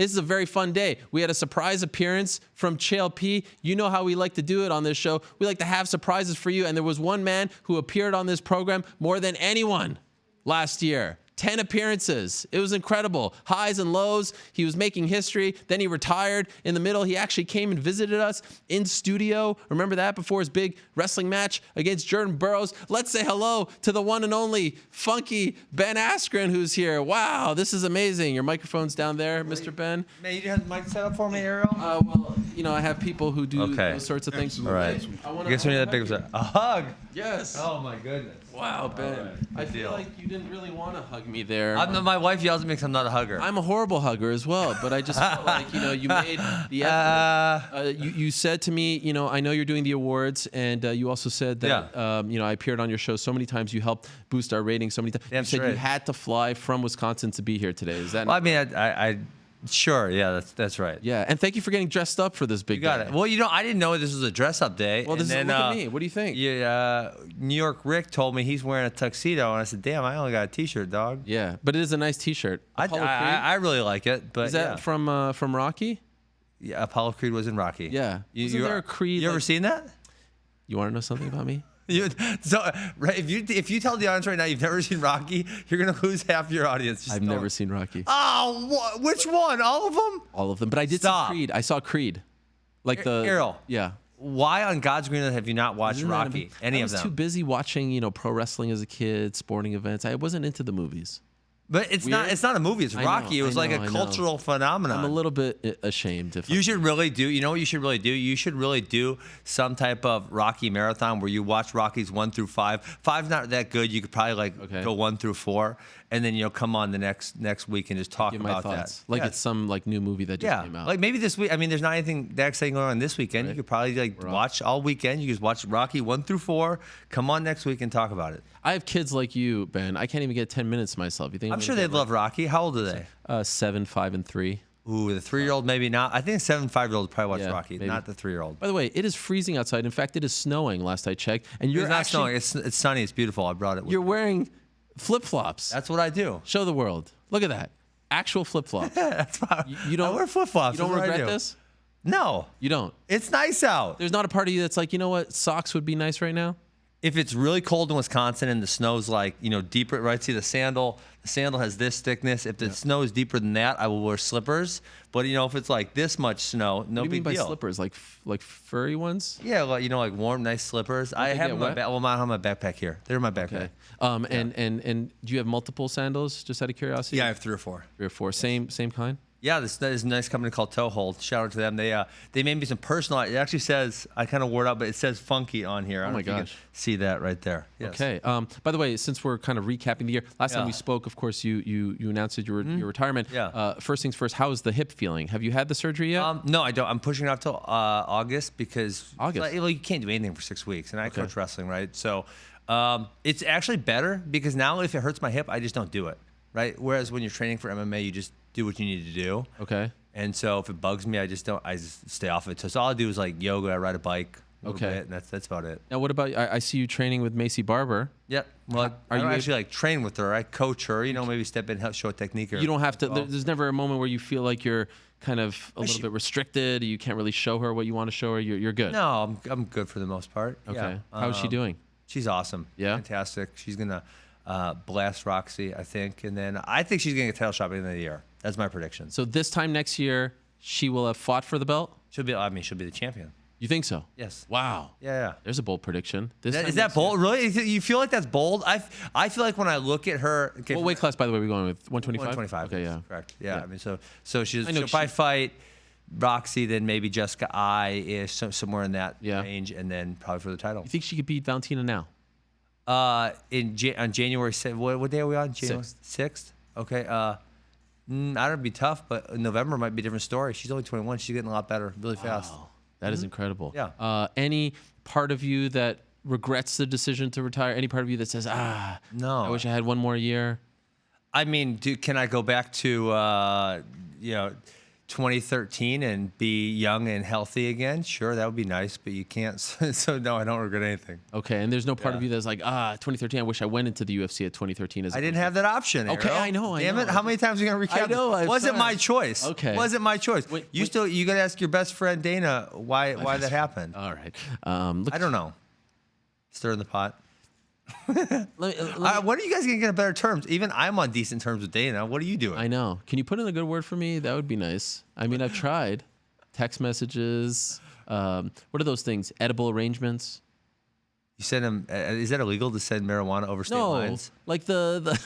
This is a very fun day. We had a surprise appearance from Chael P. You know how we like to do it on this show. We like to have surprises for you. And there was one man who appeared on this program more than anyone last year. 10 appearances. It was incredible. Highs and lows. He was making history. Then he retired in the middle. He actually came and visited us in studio. Remember that before his big wrestling match against Jordan Burroughs? Let's say hello to the one and only funky Ben Askren, who's here. Wow, this is amazing. Your microphone's down there, Mr. Ben. Man, you have the mic set up for me, Ariel? Well, you know, I have people who do those sorts of things. All right. I guess we need that big a hug. Yes. Oh, my goodness. Wow, Ben. Right. I feel like you didn't really want to hug me there. My wife yells at me because I'm not a hugger. I'm a horrible hugger as well, but I just felt like, you know, you made the effort. You said to me, you know, I know you're doing the awards, and you also said that, you know, I appeared on your show so many times. You helped boost our ratings so many times. You said you had to fly from Wisconsin to be here today. Is that? Well, I mean, sure, yeah, that's right. Yeah, and thank you for getting dressed up for this big You got day. it. Well, you know, I didn't know this was a dress-up day. Well, look at me. What do you think? Yeah, New York Rick told me he's wearing a tuxedo, and I said, "Damn, I only got a T-shirt, dog." Yeah, but it is a nice T-shirt. I really like it. But is that from Rocky? Yeah, Apollo Creed was in Rocky. Yeah. Wasn't there a Creed? You ever seen that? You want to know something about me? If you tell the audience right now you've never seen Rocky, you're gonna lose half your audience. I've never seen Rocky. Oh, which one? All of them? All of them. But I did see Creed. I saw Creed. Like the Ariel. Yeah. Why on God's green earth have you not watched Rocky? Any of them? I was too busy watching, you know, pro wrestling as a kid, sporting events. I wasn't into the movies. But it's not a movie. It's Rocky. It was like a cultural phenomenon. I'm a little bit ashamed. You should really do. You know what you should really do? You should really do some type of Rocky marathon where you watch Rockies 1 through 5. 5's not that good. You could probably go 1 through 4, and then come on the next week and just talk about that. Like it's some new movie that just came out. Like maybe this week. I mean, there's not anything that exciting going on this weekend. Right. You could probably watch all weekend. You just watch Rocky 1 through 4. Come on next week and talk about it. I have kids like you, Ben. I can't even get 10 minutes to myself. You think? I'm sure they'd love Rocky. How old are they? 7, 5, and 3. Ooh, the 3-year-old maybe not. I think 7, 5-year-old probably watch Rocky, maybe. not the 3-year-old. By the way, it is freezing outside. In fact, it is snowing. Last I checked, and you're not snowing. It's sunny. It's beautiful. I brought it. You're wearing flip-flops. That's what I do. Show the world. Look at that. Actual flip-flops. That's why you don't I wear flip-flops. You don't regret this? No. You don't. It's nice out. There's not a part of you that's like, you know what, socks would be nice right now? If it's really cold in Wisconsin and the snow's deeper, right? See the sandal has this thickness. If the snow is deeper than that, I will wear slippers. But if it's like this much snow, no big deal. What do you mean by slippers? Like furry ones? Yeah, like warm, nice slippers. I have them I don't have my backpack here. They're in my backpack. Okay. And do you have multiple sandals? Just out of curiosity. Yeah, I have 3 or 4. 3 or 4. Same kind. Yeah, this is a nice company called Toehold. Shout out to them. They made me some personal. It actually says, I kind of wore it out, but it says funky on here. Oh my gosh! You can see that right there. Yes. Okay. By the way, since we're kind of recapping the year, last time we spoke, of course, you announced your retirement. Yeah. First things first. How is the hip feeling? Have you had the surgery yet? No, I don't. I'm pushing it off till August because August. You can't do anything for 6 weeks, and I coach wrestling, right? So it's actually better because now if it hurts my hip, I just don't do it, right? Whereas when you're training for MMA, you just do what you need to do. Okay. And so if it bugs me, I just stay off of it. So all I do is like yoga, I ride a bike a little bit, and that's about it. Now what about, I see you training with Macy Barber. Yep. Well, I don't actually train with her. I coach her, maybe step in, help show a technique. You don't have to, there's never a moment where you feel like you're kind of a little bit restricted. You can't really show her what you want to show her. You're good. No, I'm good for the most part. Okay. Yeah. How is she doing? She's awesome. Yeah. Fantastic. She's going to blast Roxy, I think. And then I think she's going to get a title shot by the end of the year. That's my prediction. So this time next year, she will have fought for the belt? She'll be the champion. You think so? Yes. Wow. Yeah. There's a bold prediction. Is that bold? Really? You feel like that's bold? I feel like when I look at her. Okay, what weight class, by the way, are we going with? 125? 125. Okay, yeah. Correct. Yeah. I mean, so she'll probably fight Roxy, then maybe Jessica I is somewhere in that range, and then probably for the title. You think she could beat Valentina now? On January 6th. What day are we on? January 6th. Okay. I don't know, it'd be tough, but November might be a different story. She's only 21. She's getting a lot better really fast. That is incredible. Yeah. Any part of you that regrets the decision to retire? Any part of you that says, no, I wish I had one more year? I mean, can I go back to, 2013 and be young and healthy again, sure, that would be nice, but you can't. So no, I don't regret anything. Okay, and there's no part of you that's like, 2013, I wish I went into the UFC at 2013. I didn't have that option, Ariel. Okay, I know. Damn it, how many times are you going to recap? I know. Wasn't my choice. Okay. Wasn't my choice. You got to ask your best friend, Dana, why that happened. All right. I don't know. Stir in the pot. Let me, when are you guys going to get on better terms? Even I'm on decent terms with Dana. What are you doing? I know. Can you put in a good word for me? That would be nice. I mean, I've tried. Text messages. What are those things? Edible arrangements? You send him. Is that illegal to send marijuana over state lines? Like the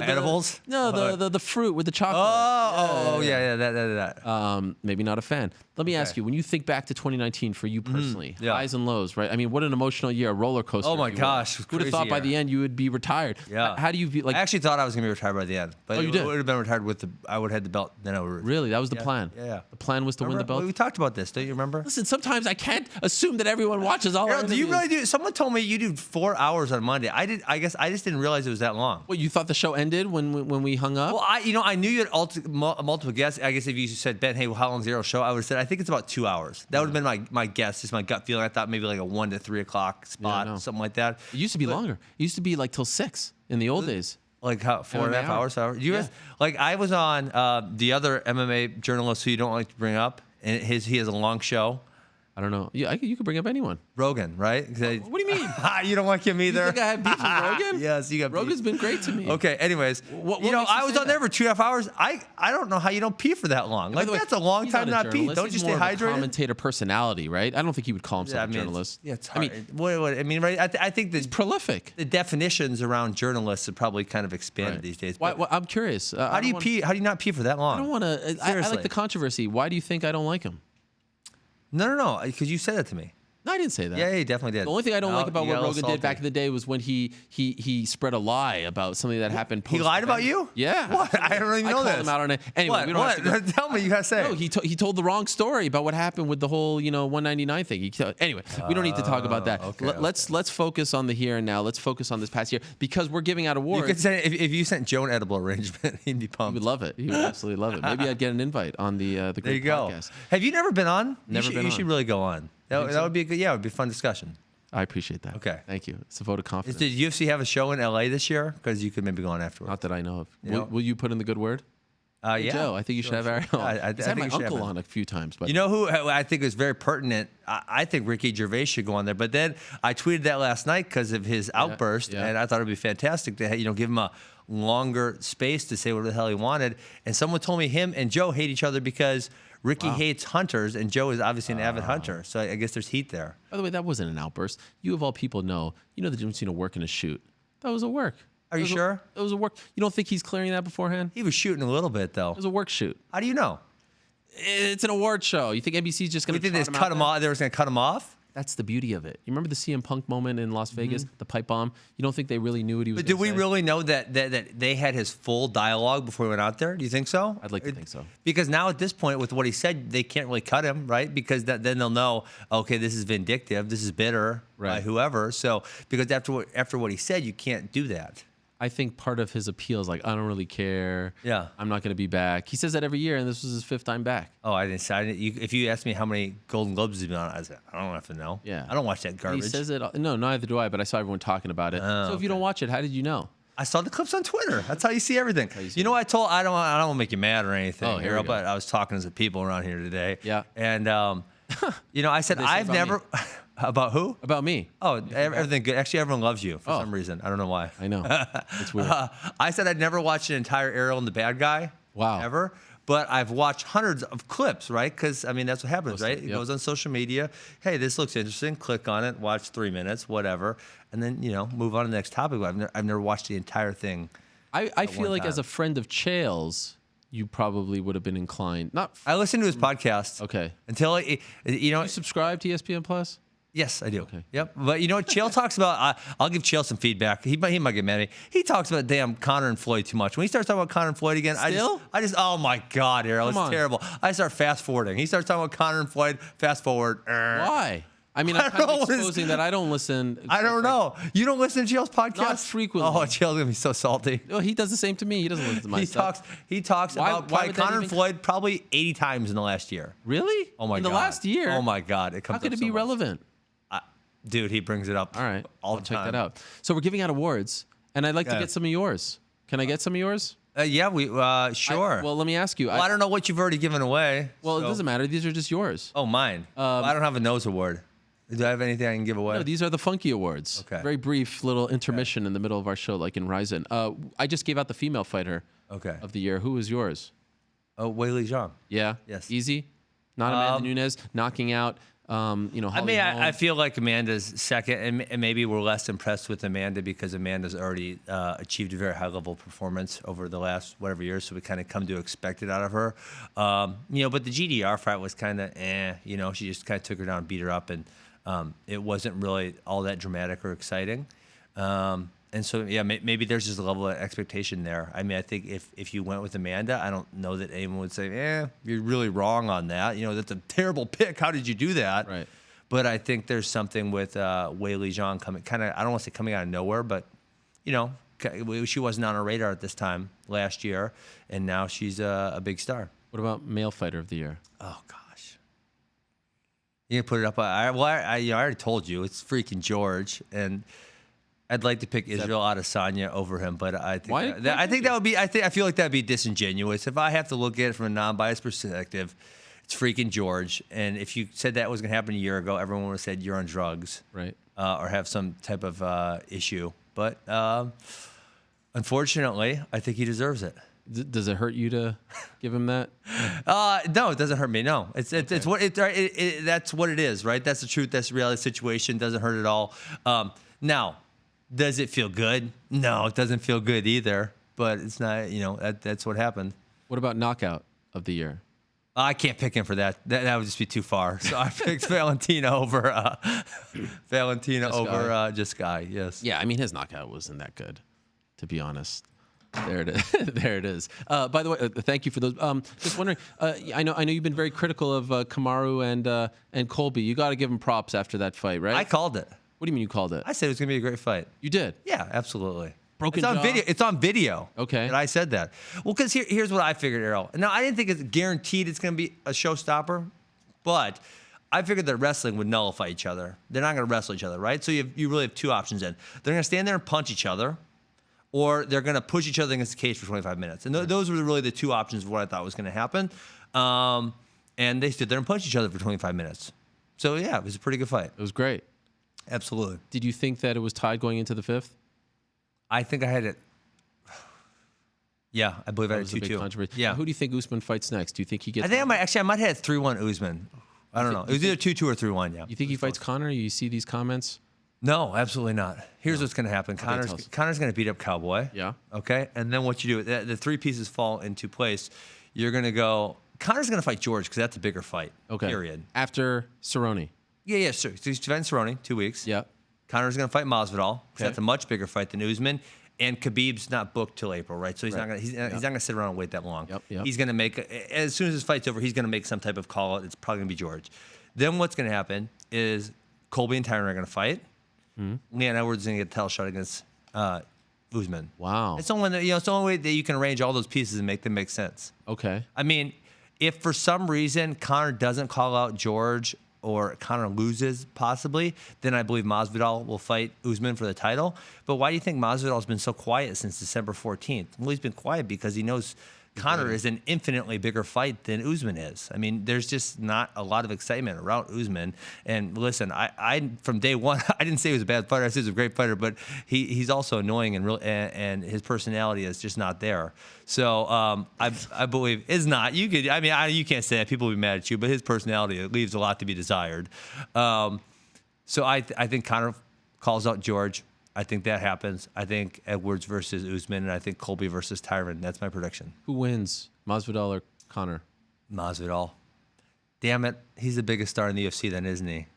edibles? No, the fruit with the chocolate. Yeah, that. Maybe not a fan. Let me ask you, when you think back to 2019 for you personally, highs and lows, right? I mean, what an emotional year, a roller coaster. Oh my gosh, who would have thought by the end you would be retired? Yeah. How do you view? Like, I actually thought I was gonna be retired by the end, but you did? It would have been retired with I would have had the belt. Then I would. Really, that was the plan. Yeah. The plan was to win the belt. We talked about this. Don't you remember? Listen, sometimes I can't assume that everyone watches all. Ariel, do you really do? Someone told me you do 4 hours on Monday. I did. I guess I just didn't realize it was that long. What, you thought the show ended when we hung up? Well, I knew you had multiple guests. I guess if you said, Ben, hey, well, how long's the Ariel show? I would have said, I think it's about 2 hours. That would have been my guess, just my gut feeling. I thought maybe like a 1 to 3 o'clock spot, something like that. It used to be longer. It used to be like till 6 in the old days. Like how 4.5 hours? Like I was on the other MMA journalist who you don't like to bring up, and he has a long show. I don't know. Yeah, you could bring up anyone. Rogan, right? What do you mean? You don't like him either? You think I have beef with Rogan? Yes, you got Rogan's beef. been great to me. Okay, anyways. I was on there for 2.5 hours. I don't know how you don't pee for that long. Like, that's a long time not pee. Don't you stay hydrated? He's more of a commentator personality, right? I don't think he would call himself a journalist. Yeah, it's hard. I mean, right? I think he's prolific. The definitions around journalists have probably kind of expanded these days. I'm curious. How do you pee? How do you not pee for that long? I don't want to. I like the controversy. Why do you think I don't like him? No, because you said that to me. No, I didn't say that. Yeah, he definitely did. The only thing I don't like about what Rogan did back in the day was when he spread a lie about something that happened. He lied about you? Yeah. What? I don't even know I called him out on it. Anyway, we don't have to Tell me, you gotta say. No, he told the wrong story about what happened with the whole 199 thing. Anyway, we don't need to talk about that. Let's focus on the here and now. Let's focus on this past year because we're giving out awards. You could say if you sent Joe an edible arrangement, he'd be pumped. He would love it. He would absolutely love it. Maybe I'd get an invite on the great there you go. podcast. Have you never been on? Never been on. You should really go on. That would be a good. Yeah, it would be a fun discussion. I appreciate that. Okay. Thank you. It's a vote of confidence. Did UFC have a show in LA this year? Because you could maybe go on afterwards. Not that I know of. Will you put in the good word? Yeah. Joe, I think you should have Ariel. I He's had my uncle on a few times. But you know who I think is very pertinent? I think Ricky Gervais should go on there. But then I tweeted that last night because of his outburst, and I thought it'd be fantastic to give him a longer space to say what the hell he wanted. And someone told me him and Joe hate each other because Ricky hates hunters, and Joe is obviously an avid hunter. So I guess there's heat there. By the way, that wasn't an outburst. You of all people know the difference between a work and a shoot. That was a work. Are you sure? It was a work. You don't think he's clearing that beforehand? He was shooting a little bit, though. It was a work shoot. How do you know? It's an award show. You think NBC's just going to cut him off? They were going to cut him off? That's the beauty of it. You remember the CM Punk moment in Las Vegas, the pipe bomb? You don't think they really knew what he was going to say? But do we really know that they had his full dialogue before he went out there? Do you think so? I'd like to think so. Because now at this point, with what he said, they can't really cut him, right? Because then they'll know, okay, this is vindictive, this is bitter, by whoever. So because after what he said, you can't do that. I think part of his appeal is like, I don't really care. Yeah. I'm not going to be back. He says that every year, and this was his 5th time back. Oh, I didn't. If you asked me how many Golden Globes he's been on, I said, I don't have to know. Yeah. I don't watch that garbage. He says it. No, neither do I, but I saw everyone talking about it. So if you don't watch it, how did you know? I saw the clips on Twitter. That's how you see everything. You know, I don't want to make you mad or anything, Ariel, but I was talking to some people around here today. Yeah. And, I said, I've never... About who? About me. Oh, everything good. Actually, everyone loves you for some reason. I don't know why. I know. It's weird. I said I'd never watched an entire Ariel and the Bad Guy. Wow. Ever. But I've watched hundreds of clips, right? Because, I mean, that's what happens, right? It goes on social media. Hey, this looks interesting. Click on it. Watch 3 minutes, whatever. And then, move on to the next topic. I've never watched the entire thing. I feel like as a friend of Chael's, you probably would have been inclined. I listened to his podcast. Okay. Until, You subscribe to ESPN Plus? Yes, I do. Okay. Yep. But you know what? Chael talks about, I'll give Chael some feedback. He might get mad at me. He talks about damn Conor and Floyd too much. When he starts talking about Conor and Floyd again, I just, oh my God, Ariel, it's terrible. I start fast forwarding. He starts talking about Conor and Floyd, fast forward. Why? I mean, I'm kind of exposing that I don't listen. I don't know. You don't listen to Chael's podcast? Not frequently. Oh, Chael's going to be so salty. Well, he does the same to me. He doesn't listen to my stuff. He talks about Conor and Floyd probably 80 times in the last year. Really? Oh, my God. In the last year? Oh, my God. It comes How could up it be so much. relevant? Dude, he brings it up all right. all the I'll check time. that out. So we're giving out awards, and I'd like to get some of yours. Can I get some of yours? Yeah, sure. Well, let me ask you. I don't know what you've already given away. Well, it doesn't matter. These are just yours. Oh, mine. I don't have a nose award. Do I have anything I can give away? No, these are the Funky Awards. Okay. Very brief little intermission in the middle of our show, like in Ryzen. I just gave out the female fighter of the year. Who was yours? Oh, Weili Zhang. Yeah? Yes. Easy? Not Amanda Nunes, knocking out, Holly I feel like Amanda's second, and maybe we're less impressed with Amanda because Amanda's already achieved a very high-level performance over the last whatever years, so we kind of come to expect it out of her. But the GDR fight was kind of she just kind of took her down, beat her up, and it wasn't really all that dramatic or exciting. And so, maybe there's just a level of expectation there. I mean, I think if you went with Amanda, I don't know that anyone would say, you're really wrong on that. That's a terrible pick. How did you do that? Right. But I think there's something with Weili Zhang coming, kind of, I don't want to say coming out of nowhere, but, she wasn't on our radar at this time last year, and now she's a big star. What about male fighter of the year? Oh, gosh. You can put it up. I already told you. It's freaking George, and I'd like to pick Israel Adesanya over him, but I think I feel like that'd be disingenuous. If I have to look at it from a non-biased perspective, it's freaking George. And if you said that was going to happen a year ago, everyone would have said you're on drugs, right? Or have some type of issue. But unfortunately, I think he deserves it. Does it hurt you to give him that? No, it doesn't hurt me. No, it's what that's what it is, right? That's the truth. That's the reality of the situation. Doesn't hurt at all. Now. Does it feel good? No, it doesn't feel good either. But it's not, that's what happened. What about knockout of the year? I can't pick him for that. That would just be too far. So I picked Valentina over Guy. Yes. Yeah, I mean his knockout wasn't that good, to be honest. There it is. There it is. By the way, thank you for those. Just wondering. I know you've been very critical of Kamaru and Colby. You got to give him props after that fight, right? I called it. What do you mean you called it? I said it was going to be a great fight. You did? Yeah, absolutely. Broken it's on jaw? video. It's on video. Okay. And I said that. Well, because here's what I figured, Ariel. Now, I didn't think it's guaranteed it's going to be a showstopper, but I figured that wrestling would nullify each other. They're not going to wrestle each other, right? So you really have two options then. They're going to stand there and punch each other, or they're going to push each other against the cage for 25 minutes. And those were really the two options of what I thought was going to happen. And they stood there and punched each other for 25 minutes. So, yeah, it was a pretty good fight. It was great. Absolutely. Did you think that it was tied going into the fifth? I think I had it. Yeah, I believe I had it 2-2. Yeah. Who do you think Usman fights next? Do you think he gets? I think I might have had 3-1 Usman. I don't know. It was either 2-2 or 3-1. Yeah. You think he fights Conor? You see these comments? No, absolutely not. Here's what's going to happen. Conor's going to beat up Cowboy. Yeah. Okay. And then what you do, the three pieces fall into place. You're going to go. Conor's going to fight George because that's a bigger fight. Okay. Period. After Cerrone. Yeah, sure. So he's defending Cerrone 2 weeks. Yeah. Conor's going to fight Masvidal. Okay. That's a much bigger fight than Usman. And Khabib's not booked till April, right? So he's not going to sit around and wait that long. Yep. He's going to make, as soon as his fight's over, he's going to make some type of call. It's probably going to be George. Then what's going to happen is Colby and Tyron are going to fight. Mm-hmm. Leon Edwards is going to get a title shot against Usman. Wow. It's the only way that you can arrange all those pieces and make them make sense. Okay. I mean, if for some reason Conor doesn't call out George or Conor loses possibly, then I believe Masvidal will fight Usman for the title. But why do you think Masvidal's been so quiet since December 14th? Well, he's been quiet because he knows Conor is an infinitely bigger fight than Usman is. I mean, there's just not a lot of excitement around Usman. And listen, I from day one, I didn't say he was a bad fighter. I said he was a great fighter, but he's also annoying and his personality is just not there. So I believe is not. You can't say that. People will be mad at you, but his personality leaves a lot to be desired. So I think Conor calls out George. I think that happens. I think Edwards versus Usman, and I think Colby versus Tyron. That's my prediction. Who wins, Masvidal or Conor? Masvidal. Damn it. He's the biggest star in the UFC then, isn't he?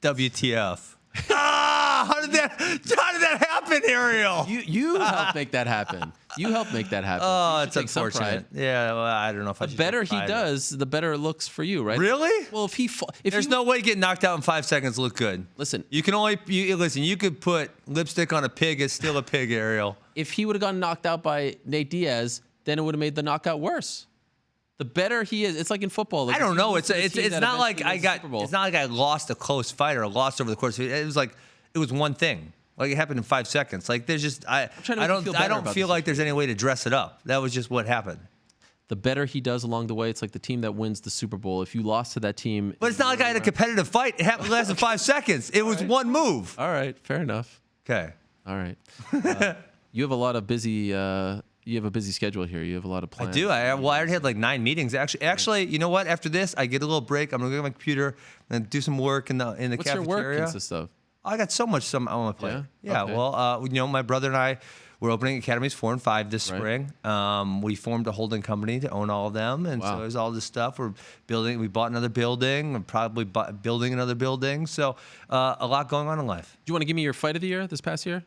WTF. How did that happen, Ariel? You helped make that happen. You helped make that happen. Oh, You it's should take some unfortunate. pride. Yeah, well, I don't know if I The should better take he pride. does, the better it looks for you, right? Really? Well, if There's no way getting knocked out in 5 seconds look good. Listen. You can only listen. You could put lipstick on a pig. It's still a pig, Ariel. if he would have gotten knocked out by Nate Diaz, then it would have made the knockout worse. The better he is, it's like in football. Like I don't know. It's it's not like I got. It's not like I lost a close fight or lost over the course. It was one thing. Like it happened in 5 seconds. Like there's just I don't feel like there's any way to dress it up. That was just what happened. The better he does along the way, it's like the team that wins the Super Bowl. If you lost to that team, But it's not like I had a competitive fight. It happened less than 5 seconds. It was one move. all right, fair enough. Okay. All right, you have a lot of busy. You have a busy schedule here. You have a lot of plans. I do. I already had like 9 meetings. Actually, you know what? After this, I get a little break. I'm gonna go to my computer and do some work in the What's cafeteria. your work consist of? I got so much on my plate. Yeah. Okay. Well, my brother and I were opening academies 4 and 5 this spring. We formed a holding company to own all of them, and so there's all this stuff. We're building. We bought another building. We're probably building another building. So a lot going on in life. Do you want to give me your fight of the year this past year?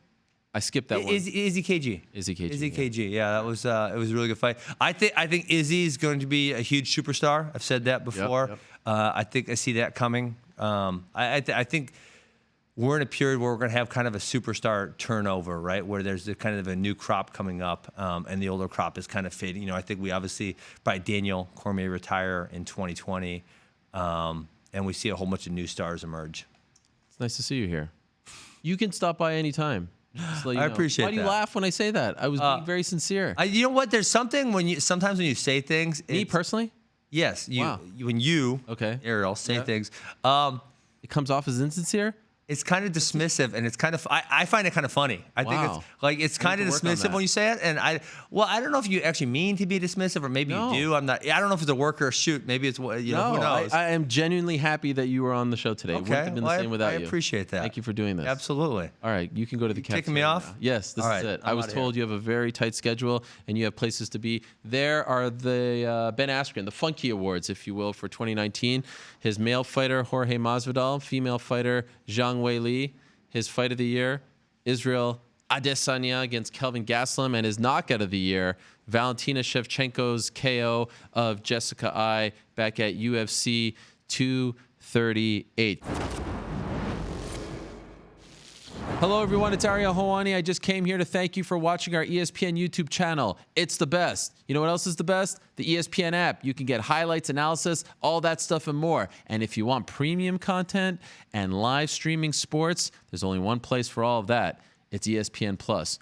I skipped that one. Izzy KG. Izzy KG. Izzy KG. Yeah, that was it was a really good fight. I think Izzy is going to be a huge superstar. I've said that before. Yep. I think I see that coming. I think we're in a period where we're going to have kind of a superstar turnover, right? Where there's kind of a new crop coming up, and the older crop is kind of fading. I think we obviously probably Daniel Cormier retire in 2020, and we see a whole bunch of new stars emerge. It's nice to see you here. You can stop by anytime. I appreciate that. Why do you laugh when I say that? I was being very sincere. You know what? There's something sometimes when you say things. Me personally? Yes. When you, Ariel, say things. It comes off as insincere? It's kind of dismissive, and it's kind of. I find it kind of funny. I think it's kind of dismissive when you say it, and I don't know if you actually mean to be dismissive, or maybe you do. I'm not. I don't know if it's a work or a shoot. Maybe it's who knows. I am genuinely happy that you were on the show today. It wouldn't have been the same without you. I appreciate that. Thank you for doing this. Absolutely. All right, you can go to the cafeteria. Kicking me off? Now. Yes, this is it. I was told you have a very tight schedule and you have places to be. There are the Ben Askren, the Funky Awards, if you will, for 2019. His male fighter Jorge Masvidal, female fighter Zhang Weili. His fight of the year, Israel Adesanya against Kelvin Gastelum, and his knockout of the year, Valentina Shevchenko's KO of Jessica I back at UFC 238. Hello, everyone. It's Ariel Helwani. I just came here to thank you for watching our ESPN YouTube channel. It's the best. You know what else is the best? The ESPN app. You can get highlights, analysis, all that stuff and more. And if you want premium content and live streaming sports, there's only one place for all of that. It's ESPN Plus.